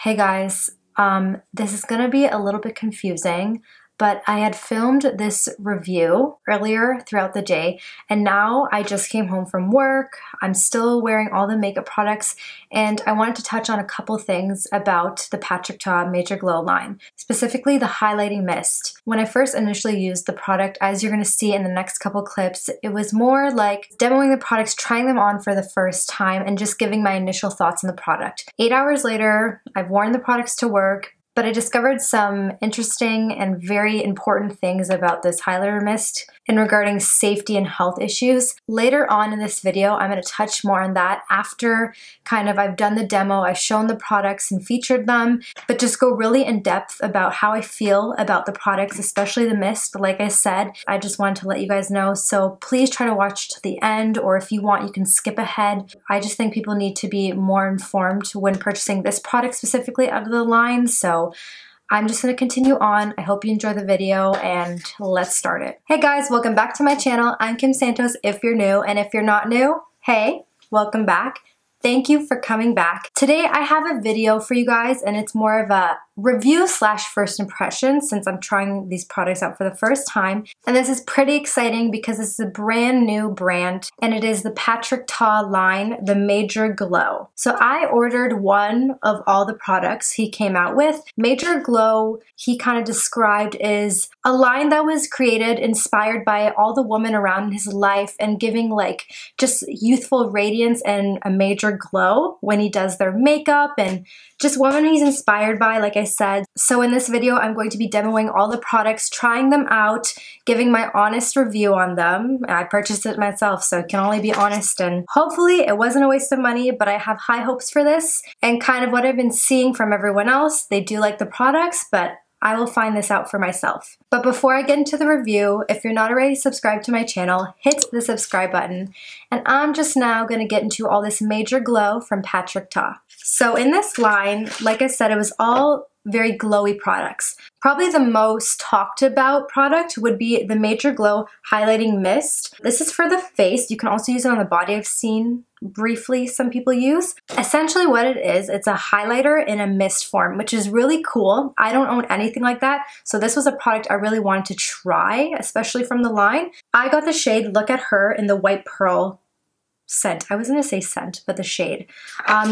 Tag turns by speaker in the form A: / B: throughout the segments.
A: Hey guys, this is gonna be a little bit confusing, but I had filmed this review earlier throughout the day, and now I just came home from work. I'm still wearing all the makeup products, and I wanted to touch on a couple things about the Patrick Ta Major Glow line, specifically the highlighting mist. When I first initially used the product, as you're gonna see in the next couple clips, it was more like demoing the products, trying them on for the first time, and just giving my initial thoughts on the product. 8 hours later, I've worn the products to work, but I discovered some interesting and very important things about this highlighter mist in regarding safety and health issues. Later on in this video, I'm going to touch more on that after I've done the demo, I've shown the products and featured them, but just go really in depth about how I feel about the products, especially the mist. Like I said, I just wanted to let you guys know, so please try to watch to the end, or if you want, you can skip ahead. I just think people need to be more informed when purchasing this product specifically out of the line, so I'm just going to continue on. I hope you enjoy the video, and let's start it. Hey guys, welcome back to my channel. I'm Kim Santos if you're new, and if you're not new, hey, welcome back. Thank you for coming back. Today I have a video for you guys, and it's more of a review slash first impression since I'm trying these products out for the first time. And this is pretty exciting because this is a brand new brand, and it is the Patrick Ta line, the Major Glow. So I ordered one of all the products he came out with. Major Glow, he kind of described is a line that was created, inspired by all the women around in his life and giving like just youthful radiance and a major glow when he does their makeup, and just women he's inspired by, like I said. So in this video, I'm going to be demoing all the products, trying them out, giving my honest review on them. I purchased it myself, so I can only be honest, and hopefully it wasn't a waste of money, but I have high hopes for this. And kind of what I've been seeing from everyone else, they do like the products, but I will find this out for myself. But before I get into the review, if you're not already subscribed to my channel, hit the subscribe button. And I'm just now gonna get into all this Major Glow from Patrick Ta. So in this line, like I said, it was all very glowy products. Probably the most talked about product would be the Major Glow Highlighting Mist. This is for the face. You can also use it on the body. I've seen briefly some people use. Essentially what it is, it's a highlighter in a mist form, which is really cool. I don't own anything like that, so this was a product I really wanted to try, especially from the line. I got the shade Look at Her in the White Pearl scent. I was gonna say scent, but the shade.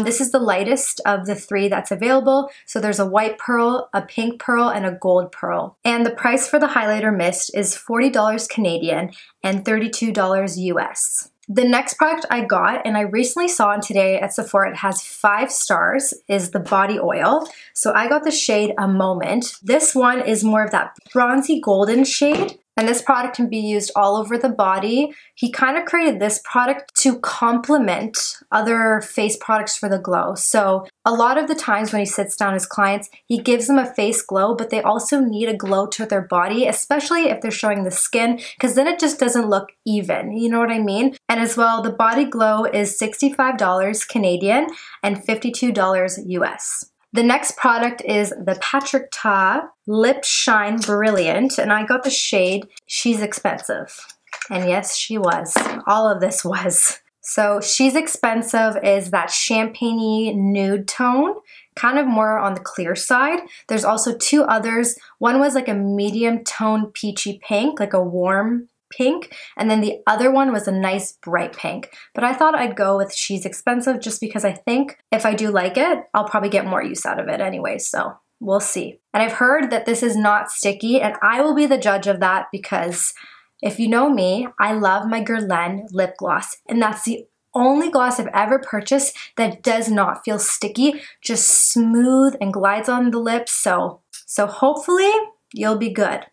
A: This is the lightest of the three that's available. So there's a white pearl, a pink pearl, and a gold pearl. And the price for the highlighter mist is $40 Canadian and $32 US. The next product I got, and I recently saw it today at Sephora, it has 5 stars, is the body oil. So I got the shade A Moment. This one is more of that bronzy golden shade, and this product can be used all over the body. He kind of created this product to complement other face products for the glow. So a lot of the times when he sits down his clients, he gives them a face glow, but they also need a glow to their body, especially if they're showing the skin, because then it just doesn't look even, you know what I mean? And as well, the body glow is $65 Canadian and $52 US. The next product is the Patrick Ta Lip Shine Brilliant, and I got the shade She's Expensive. And yes, she was. All of this was. So She's Expensive is that champagne-y nude tone, kind of more on the clear side. There's also 2 others. One was like a medium tone peachy pink, like a warm pink, and then the other one was a nice bright pink. But I thought I'd go with She's Expensive just because I think if I do like it, I'll probably get more use out of it anyway, so we'll see. And I've heard that this is not sticky, and I will be the judge of that because if you know me, I love my Guerlain lip gloss, and that's the only gloss I've ever purchased that does not feel sticky, just smooth and glides on the lips, so hopefully you'll be good.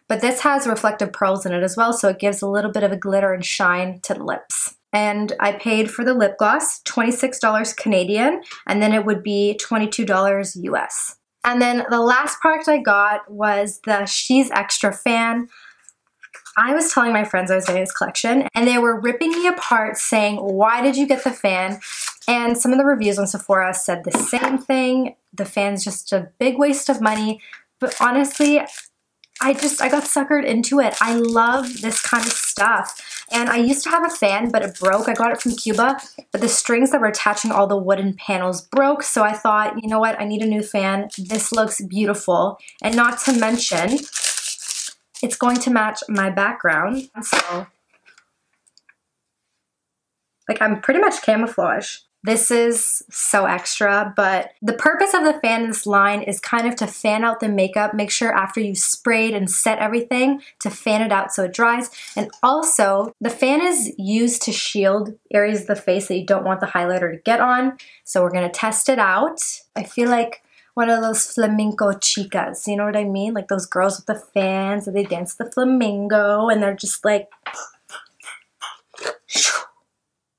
A: But this has reflective pearls in it as well, so it gives a little bit of a glitter and shine to the lips. And I paid for the lip gloss $26 Canadian, and then it would be $22 US. And then the last product I got was the She's Extra fan. I was telling my friends I was getting this collection, and they were ripping me apart saying, why did you get the fan? And some of the reviews on Sephora said the same thing. The fan's just a big waste of money. But honestly, I got suckered into it. I love this kind of stuff. And I used to have a fan, but it broke. I got it from Cuba, but the strings that were attaching all the wooden panels broke. So I thought, you know what? I need a new fan. This looks beautiful. And not to mention, it's going to match my background. So, like, I'm pretty much camouflage. This is so extra, but the purpose of the fan in this line is kind of to fan out the makeup, make sure after you sprayed and set everything to fan it out so it dries. And also, the fan is used to shield areas of the face that you don't want the highlighter to get on. So we're gonna test it out. I feel like one of those flamenco chicas, you know what I mean? Like those girls with the fans and they dance the flamenco and they're just like,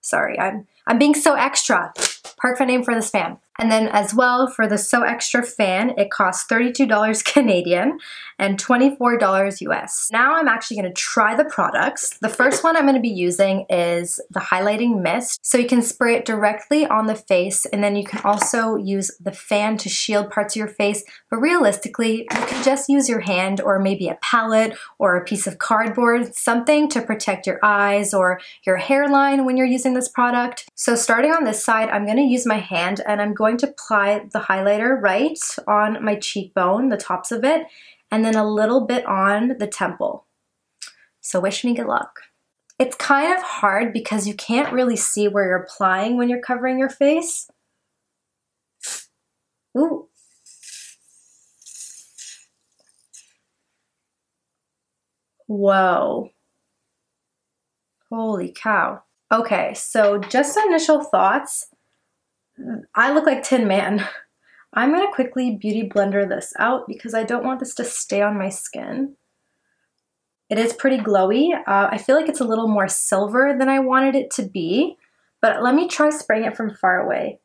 A: sorry, I'm being so extra. Perfect name for this fan. And then as well for the So Extra fan, it costs $32 Canadian and $24 US. Now I'm actually gonna try the products. The first one I'm gonna be using is the highlighting mist. So you can spray it directly on the face and then you can also use the fan to shield parts of your face. But realistically, you can just use your hand or maybe a palette or a piece of cardboard, something to protect your eyes or your hairline when you're using this product. So starting on this side, I'm gonna use my hand and I'm going to apply the highlighter right on my cheekbone, the tops of it, and then a little bit on the temple. So wish me good luck. It's kind of hard because you can't really see where you're applying when you're covering your face. Ooh. Whoa. Holy cow. Okay, so just initial thoughts. I look like Tin Man. I'm gonna quickly beauty blender this out because I don't want this to stay on my skin. It is pretty glowy. I feel like it's a little more silver than I wanted it to be, but let me try spraying it from far away.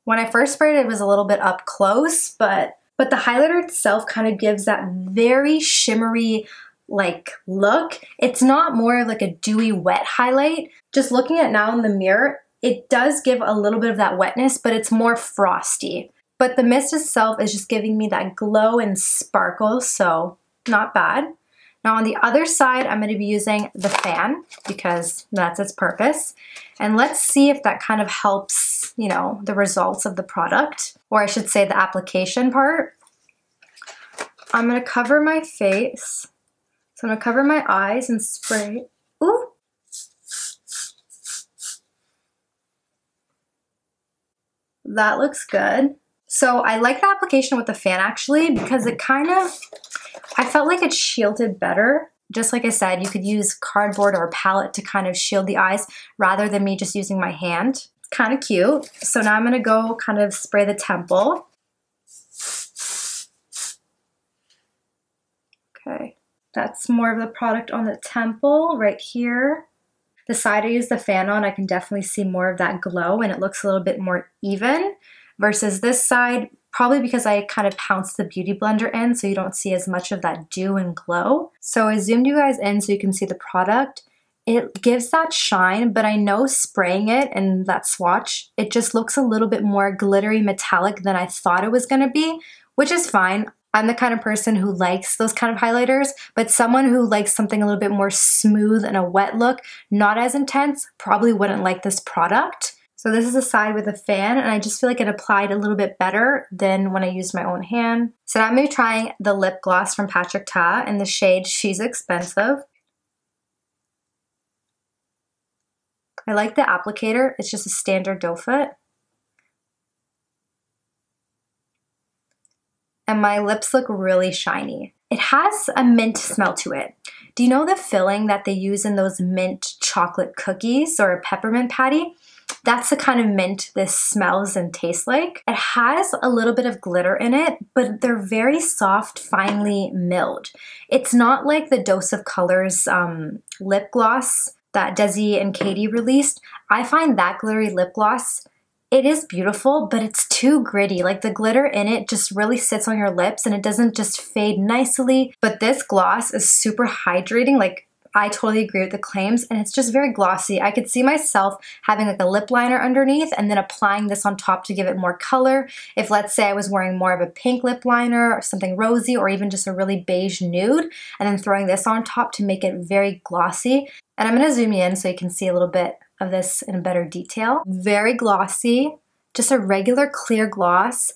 A: When I first sprayed it, it was a little bit up close, but the highlighter itself kind of gives that very shimmery like look. It's not more of like a dewy wet highlight. Just looking at it now in the mirror, it does give a little bit of that wetness, but it's more frosty. But the mist itself is just giving me that glow and sparkle, so not bad. Now on the other side, I'm gonna be using the fan because that's its purpose. And let's see if that kind of helps, you know, the results of the product, or I should say the application part. I'm gonna cover my face. So I'm gonna cover my eyes and spray. Ooh. That looks good. So I like the application with the fan actually because it kind of, I felt like it shielded better. Just like I said, you could use cardboard or a palette to kind of shield the eyes rather than me just using my hand. It's kind of cute. So now I'm gonna go kind of spray the temple. Okay. That's more of the product on the temple right here. The side I use the fan on, I can definitely see more of that glow and it looks a little bit more even versus this side, probably because I kind of pounced the beauty blender in so you don't see as much of that dew and glow. So I zoomed you guys in so you can see the product. It gives that shine, but I know spraying it and that swatch, it just looks a little bit more glittery metallic than I thought it was gonna be, which is fine. I'm the kind of person who likes those kind of highlighters, but someone who likes something a little bit more smooth and a wet look, not as intense, probably wouldn't like this product. So this is the side with a fan, and I just feel like it applied a little bit better than when I used my own hand. So now I'm going to be trying the lip gloss from Patrick Ta in the shade She's Expensive. I like the applicator. It's just a standard doe foot. And my lips look really shiny. It has a mint smell to it. Do you know the filling that they use in those mint chocolate cookies or a peppermint patty? That's the kind of mint this smells and tastes like. It has a little bit of glitter in it, but they're very soft, finely milled. It's not like the Dose of Colors lip gloss that Desi and Katie released. I find that glittery lip gloss, it is beautiful, but it's too gritty. Like the glitter in it just really sits on your lips and it doesn't just fade nicely. But this gloss is super hydrating. Like I totally agree with the claims, and it's just very glossy. I could see myself having like a lip liner underneath and then applying this on top to give it more color. If let's say I was wearing more of a pink lip liner or something rosy or even just a really beige nude, and then throwing this on top to make it very glossy. And I'm gonna zoom you in so you can see a little bit of this in better detail. Very glossy, just a regular clear gloss,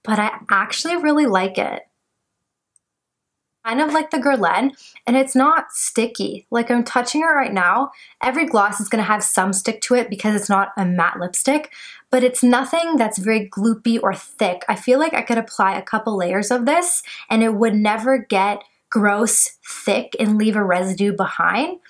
A: but I actually really like it. Kind of like the Guerlain, and it's not sticky. Like I'm touching it right now. Every gloss is gonna have some stick to it because it's not a matte lipstick, but it's nothing that's very gloopy or thick. I feel like I could apply a couple layers of this and it would never get gross, thick, and leave a residue behind.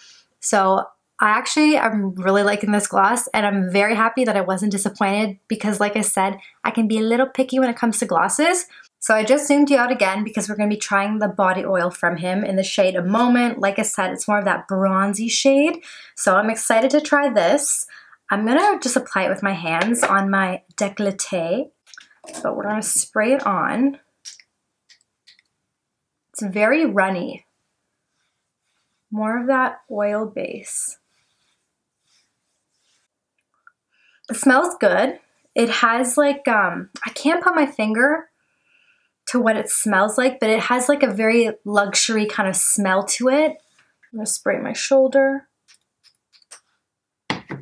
A: So I'm really liking this gloss, and I'm very happy that I wasn't disappointed because like I said, I can be a little picky when it comes to glosses. So I just zoomed you out again because we're going to be trying the body oil from him in the shade A Moment. Like I said, it's more of that bronzy shade. So I'm excited to try this. I'm going to just apply it with my hands on my décolleté, but we're going to spray it on. It's very runny. More of that oil base. It smells good. It has like, I can't put my finger to what it smells like, but it has like a very luxury kind of smell to it. I'm gonna spray my shoulder.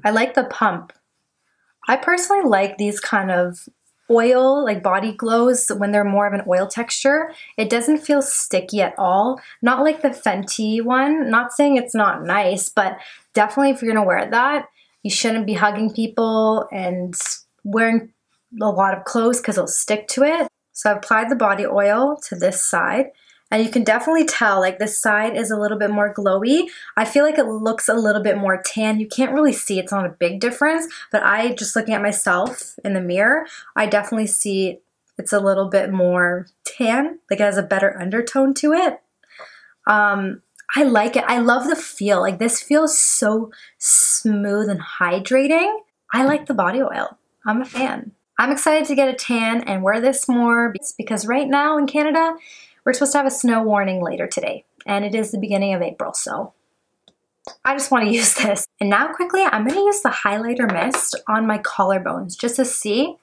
A: I like the pump. I personally like these kind of oil, like body glows when they're more of an oil texture. It doesn't feel sticky at all. Not like the Fenty one. Not saying it's not nice, but definitely if you're gonna wear that, you shouldn't be hugging people and wearing a lot of clothes because it'll stick to it. So I've applied the body oil to this side, and you can definitely tell like this side is a little bit more glowy. I feel like it looks a little bit more tan. You can't really see, it's not a big difference, but just looking at myself in the mirror, I definitely see it's a little bit more tan, like it has a better undertone to it. I like it. I love the feel. Like this feels so smooth and hydrating. I like the body oil. I'm a fan. I'm excited to get a tan and wear this more because right now in Canada, we're supposed to have a snow warning later today, and it is the beginning of April, so I just want to use this. And now quickly, I'm going to use the highlighter mist on my collarbones just to see.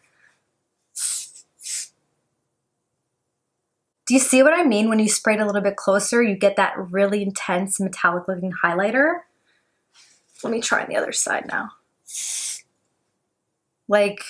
A: Do you see what I mean? When you spray it a little bit closer, you get that really intense metallic looking highlighter. Let me try on the other side now. Like,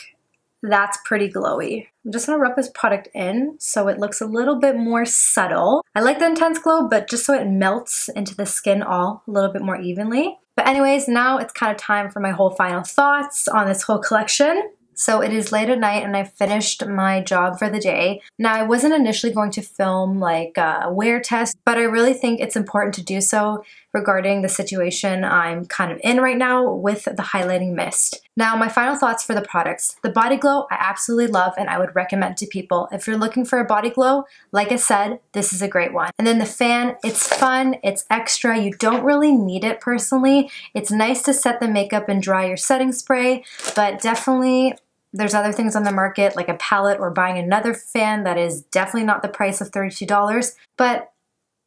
A: that's pretty glowy. I'm just gonna rub this product in so it looks a little bit more subtle. I like the intense glow, but just so it melts into the skin all a little bit more evenly. But anyways, now it's kind of time for my whole final thoughts on this whole collection. So it is late at night and I finished my job for the day. Now I wasn't initially going to film like a wear test, but I really think it's important to do so regarding the situation I'm kind of in right now with the highlighting mist. Now my final thoughts for the products. The body glow I absolutely love and I would recommend to people. If you're looking for a body glow, like I said, this is a great one. And then the fan, it's fun, it's extra, you don't really need it personally. It's nice to set the makeup and dry your setting spray, but definitely there's other things on the market like a palette or buying another fan that is definitely not the price of $32, but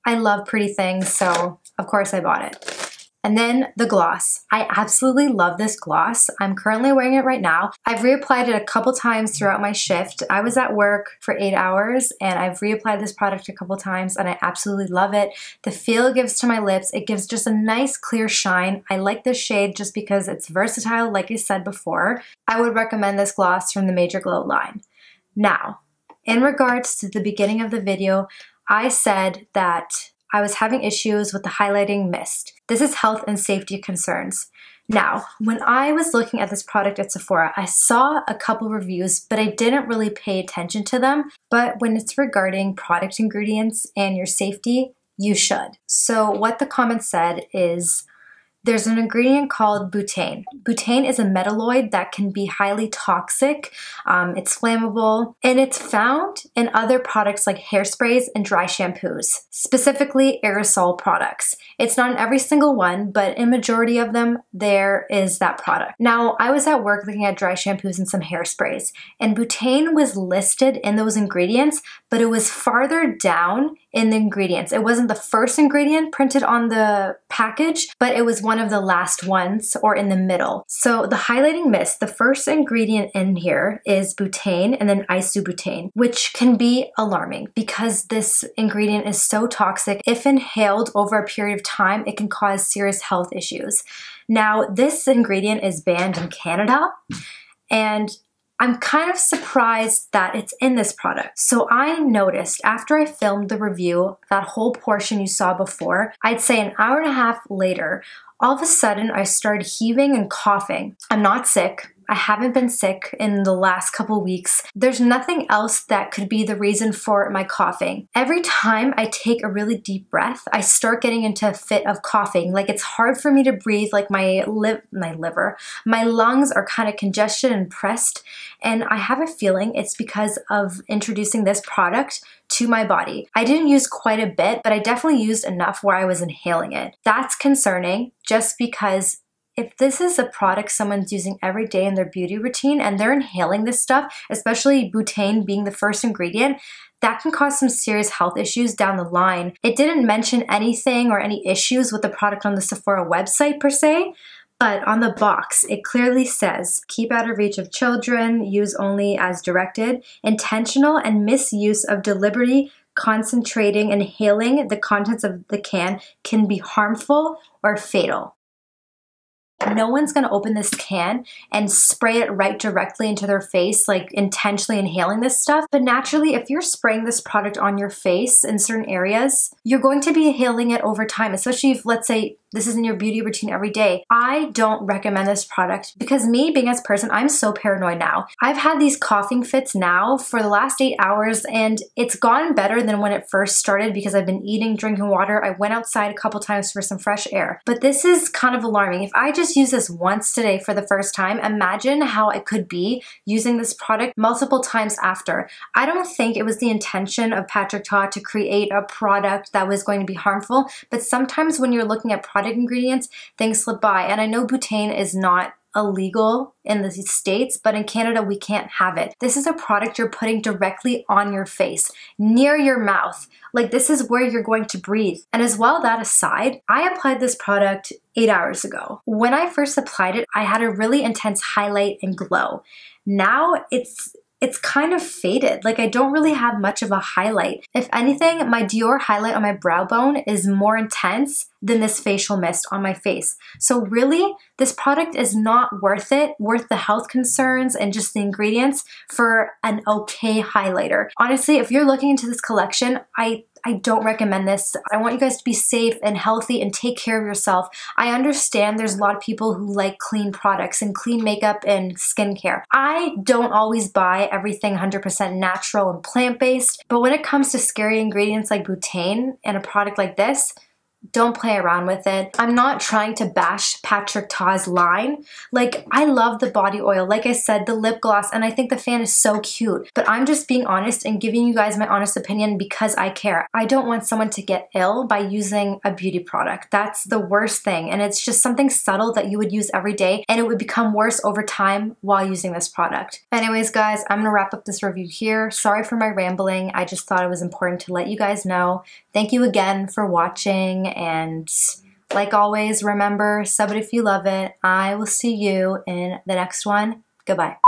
A: I love pretty things, so of course I bought it. And then the gloss. I absolutely love this gloss. I'm currently wearing it right now. I've reapplied it a couple times throughout my shift. I was at work for 8 hours and I've reapplied this product a couple times and I absolutely love it. The feel it gives to my lips, it gives just a nice clear shine. I like this shade just because it's versatile, like I said before. I would recommend this gloss from the Major Glow line. Now, in regards to the beginning of the video, I said that I was having issues with the highlighting mist. This is health and safety concerns. Now, when I was looking at this product at Sephora, I saw a couple reviews, but I didn't really pay attention to them. But when it's regarding product ingredients and your safety, you should. So what the comments said is, there's an ingredient called butane. Butane is a metalloid that can be highly toxic, it's flammable, and it's found in other products like hairsprays and dry shampoos, specifically aerosol products. It's not in every single one, but in majority of them, there is that product. Now, I was at work looking at dry shampoos and some hairsprays, and butane was listed in those ingredients, but it was farther down in the ingredients. It wasn't the first ingredient printed on the package, but it was one of the last ones or in the middle. So the highlighting mist, the first ingredient in here is butane and then isobutane, which can be alarming because this ingredient is so toxic. If inhaled over a period of time, it can cause serious health issues. Now, this ingredient is banned in Canada, and I'm kind of surprised that it's in this product. So I noticed after I filmed the review, that whole portion you saw before, I'd say an hour and a half later, all of a sudden I started heaving and coughing. I'm not sick. I haven't been sick in the last couple weeks. There's nothing else that could be the reason for my coughing. Every time I take a really deep breath, I start getting into a fit of coughing. Like it's hard for me to breathe, like my lungs are kind of congested and pressed. And I have a feeling it's because of introducing this product to my body. I didn't use quite a bit, but I definitely used enough where I was inhaling it. That's concerning just because if this is a product someone's using every day in their beauty routine and they're inhaling this stuff, especially butane being the first ingredient, that can cause some serious health issues down the line. It didn't mention anything or any issues with the product on the Sephora website per se, but on the box, it clearly says, keep out of reach of children, use only as directed, intentional and misuse of deliberately concentrating, inhaling the contents of the can can be harmful or fatal. No one's gonna open this can and spray it right directly into their face, like intentionally inhaling this stuff. But naturally, if you're spraying this product on your face in certain areas, you're going to be inhaling it over time, especially if, let's say, this is in your beauty routine every day. I don't recommend this product because me being as a person, I'm so paranoid now. I've had these coughing fits now for the last 8 hours and it's gotten better than when it first started because I've been eating, drinking water. I went outside a couple times for some fresh air. But this is kind of alarming. If I just use this once today for the first time, imagine how I could be using this product multiple times after. I don't think it was the intention of Patrick Ta to create a product that was going to be harmful, but sometimes when you're looking at product ingredients, things slip by. And I know butane is not illegal in the States, but in Canada, we can't have it. This is a product you're putting directly on your face, near your mouth. Like this is where you're going to breathe. And as well, that aside, I applied this product 8 hours ago. When I first applied it, I had a really intense highlight and glow. Now it's kind of faded. Like I don't really have much of a highlight. If anything, my Dior highlight on my brow bone is more intense than this facial mist on my face. So really, this product is not worth it, worth the health concerns and just the ingredients for an okay highlighter. Honestly, if you're looking into this collection, I don't recommend this. I want you guys to be safe and healthy and take care of yourself. I understand there's a lot of people who like clean products and clean makeup and skincare. I don't always buy everything 100% natural and plant-based, but when it comes to scary ingredients like butane and a product like this, don't play around with it. I'm not trying to bash Patrick Ta's line. Like, I love the body oil. Like I said, the lip gloss, and I think the fan is so cute. But I'm just being honest and giving you guys my honest opinion because I care. I don't want someone to get ill by using a beauty product. That's the worst thing. And it's just something subtle that you would use every day, and it would become worse over time while using this product. Anyways, guys, I'm gonna wrap up this review here. Sorry for my rambling. I just thought it was important to let you guys know. Thank you again for watching. And like always, remember, sub it if you love it. I will see you in the next one. Goodbye.